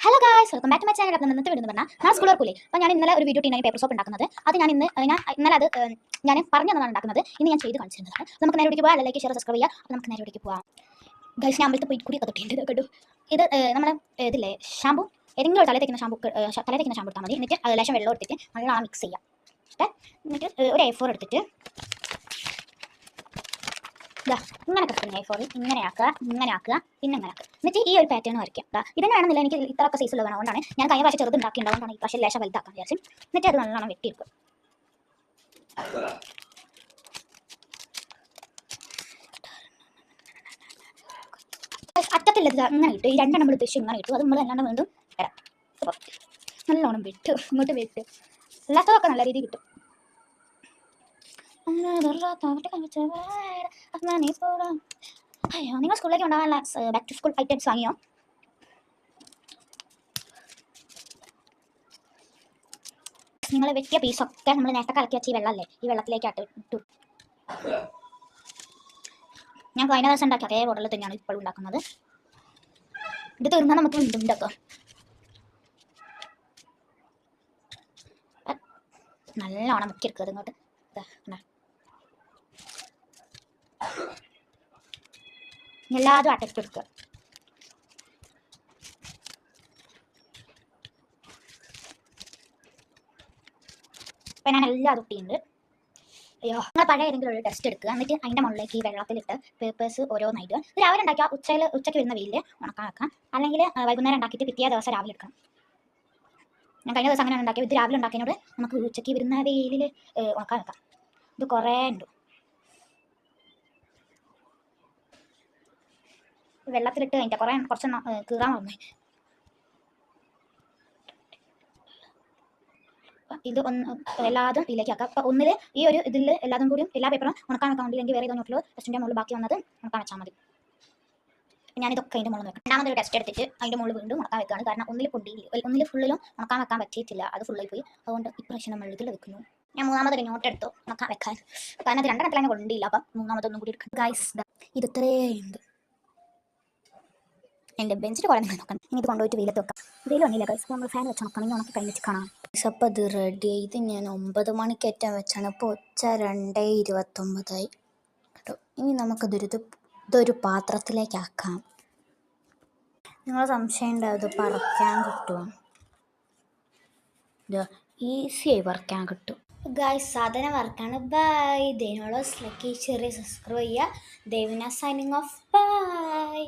Hello guys, welcome back to my channel. അപ്പോൾ ഇന്നത്തെ video എന്ന് പറഞ്ഞാൽ ഞാൻ സ്കൂൾ വർക്കൂലേ. അപ്പോൾ ഞാൻ ഇന്നലെ ഒരു വീഡിയോ ടീനായി പേപ്പർ സോപ്പ് ഉണ്ടാക്കുന്നത്. അത് ഞാൻ ഇന്നലെ അത് ഞാൻ പറഞ്ഞു തന്നതാണ് ഉണ്ടാക്കുന്നത്. ഇന്ന് ഞാൻ ചെയ്ത് കാണിച്ചിരുന്നതാണ്. നമുക്ക് നേരെ പോകാം. ലൈക്ക് ഷെയർ സബ്സ്ക്രൈബ് ചെയ്യുക. അപ്പോൾ നമുക്ക് നേരെ പോകാം. ഗൈസ്, ഞാൻ അമ്പലത്തിൽ പോയി കൂടി തൊട്ടിട്ടുണ്ട് കേട്ടോ. ഇത് നമ്മൾ ഇതില്ലേ ഷാമ്പു, ഏതെങ്കിലും ഒരു തലയിൽ തേക്കുന്ന ഷാമ്പു എടുത്താൽ മതി. എന്നിട്ട് അത് ലേശം വെള്ളം എടുത്തിട്ട് നല്ലോണം മിക്സ് ചെയ്യാം. എന്നിട്ട് ഒരു A4 എടുത്തിട്ട് ഇങ്ങനെ കട്ടുന്ന A4 ഇങ്ങനെ ആക്കുക, പിന്നെ ഇങ്ങനെ ആക്കുക. എന്നിട്ട് ഈ ഒരു പാറ്റേൺ വരയ്ക്കുക. ഇതിനെ വേണമെന്നില്ല, എനിക്ക് ഇത്രയൊക്കെ സൈസുള്ള വേണം. അതുകൊണ്ടാണ് ഞാൻ കഴിഞ്ഞ പ്രാവശ്യം ചെറുതുണ്ടാക്കിയിട്ടുണ്ടാവുന്നതാണ് ഈ പ്രാവശ്യം ലേശം വലുതാക്കാൻ വിചാരിച്ചു. എന്നിട്ട് അത് നല്ലോണം വെട്ടിയെടുക്കും. അറ്റത്തില്ലത് അങ്ങനെ കിട്ടും. ഈ രണ്ടെണ്ണം നമ്മൾ ഉദ്ദേശിച്ച് ഇങ്ങനെ കിട്ടും. അത് നമ്മൾ അല്ലാണ്ട് വീണ്ടും വരാം. നല്ലോണം വെട്ടും, ഇങ്ങോട്ട് വെട്ടും. അല്ലാത്തതൊക്കെ നല്ല രീതിയിൽ കിട്ടും. അയ്യോ, നിങ്ങൾ സ്കൂളിലേക്ക് ഉണ്ടാകാനുള്ള ബാക്ക് ടു സ്കൂൾ ഐറ്റംസ് വാങ്ങിയോ? നിങ്ങൾ വെട്ടിയ പീസൊക്കെ നമ്മൾ നേരത്തെ കലക്കി വെച്ച ഈ വെള്ളമല്ലേ, ഈ വെള്ളത്തിലേക്ക് ഇട്ടു. ഞാൻ കഴിഞ്ഞ ദിവസം ഉണ്ടാക്കി അതേ ബോട്ടിൽ തന്നെയാണ് ഇപ്പോഴും ഉണ്ടാക്കുന്നത്. ഇത് തീർന്നാൽ നമുക്ക് വീണ്ടും ഉണ്ടാക്കാം. നല്ലോണം മുക്കിയെടുക്കുക ഇങ്ങോട്ട്. എല്ലാതും അടച്ചെടുക്കുക. ഇപ്പം ഞാൻ എല്ലാം ഒട്ടിയുണ്ട്. അയ്യോ, നിങ്ങൾ പഴയ ഏതെങ്കിലും ഒരു ടെസ്റ്റ് എടുക്കുക. എന്നിട്ട് അതിൻ്റെ മുകളിലേക്ക് ഈ വെള്ളത്തിലിട്ട് പേപ്പേഴ്സ് ഓരോന്നായിട്ട് ഇത് രാവിലെ ഉണ്ടാക്കുക. ഉച്ചയ്ക്ക് വരുന്ന വെയിലിൽ ഉണക്കാൻ വെക്കാം. അല്ലെങ്കിൽ വൈകുന്നേരം ഉണ്ടാക്കിയിട്ട് പിറ്റേ ദിവസം രാവിലെ എടുക്കണം. ഞാൻ കഴിഞ്ഞ ദിവസം അങ്ങനെ ഉണ്ടാക്കിയത്. ഇത് രാവിലെ ഉണ്ടാക്കിയതിനോട് നമുക്ക് ഉച്ചയ്ക്ക് വരുന്ന വെയിലിൽ ഉണക്കാൻ വെക്കാം. ഇത് കുറേ ഉണ്ട്. വെള്ളത്തിലിട്ട് കഴിഞ്ഞാൽ കുറച്ച് കീറാൻ വന്നു. ഇത് എല്ലാതും ഇതിലേക്ക് ആക്കാം. അപ്പോൾ ഒന്നിൽ ഈ ഒരു ഇതിൽ എല്ലാതും കൂടിയും എല്ലാ പേപ്പറും ഉണക്കാൻ വെക്കാൻ വേണ്ടിയില്ലെങ്കിൽ വേറെ ഇതൊന്നും ടെസ്റ്റിൻ്റെ മുകളിൽ ബാക്കി വന്നത് ഉണക്കാൻ വെച്ചാൽ മതി. ഞാനിതൊക്കെ അതിൻ്റെ മുകളിൽ വെക്കാം. രണ്ടാമതൊരു ടെസ്റ്റ് എടുത്തിട്ട് അതിൻ്റെ മുകളിൽ വീണ്ടും ഉണക്കാൻ വെക്കുകയാണ്. കാരണം ഒന്നിൽ ഫുള്ളിലും ഉണക്കാൻ വെക്കാൻ പറ്റിയിട്ടില്ല, അത് ഫുള്ളായി പോയി. അതുകൊണ്ട് ഇപ്രാവശ്യം നമ്മൾ ഇതിൽ വെക്കുന്നു. ഞാൻ മൂന്നാമതൊരു നോട്ട് എടുത്തു ഉണക്കാൻ വെക്കാൻ. കാരണം അത് രണ്ടെണ്ണത്തിൽ തന്നെ കൊണ്ടില്ല. അപ്പം മൂന്നാമതൊന്നും കൂടി എടുക്കണം. ഗൈസ്, ഇത് ഇത്രയുണ്ട്. എൻ്റെ ബെഞ്ചിൽ കുറേ നിങ്ങൾ നോക്കണം. ഇനി ഇത് കൊണ്ടുപോയിട്ട് വെയിലത്ത് വെക്കാം. വെയിൽ വന്നില്ല ഗൈസ്. നമ്മൾ ഫാൻ വെച്ച് ഉണക്കണം. ഇനി ഉണക്കി കഴിഞ്ഞിട്ട് കാണാം. അപ്പോൾ ഇത് റെഡി ആയി. ഇത് ഞാൻ 9 മണിക്കേറ്റാൻ വെച്ചാണ്. ഇപ്പോൾ ഉച്ച 2:29 കേട്ടോ. ഇനി ഇതൊരു പാത്രത്തിലേക്കാക്കാം. നിങ്ങൾ സംശയം ഉണ്ടാവും ഇത് പറിക്കാൻ കിട്ടുമോ? ഇത് ഈസിയായി പറിക്കാൻ കിട്ടും. ഗൈസ്, സാധനം വർക്കാണ്. ബൈ. ദൈനോളോ ലക്കി ചെറിയ സബ്സ്ക്രൈബ് ചെയ്യുക. ദേവിന സൈനിങ് ഓഫ്. ബൈ.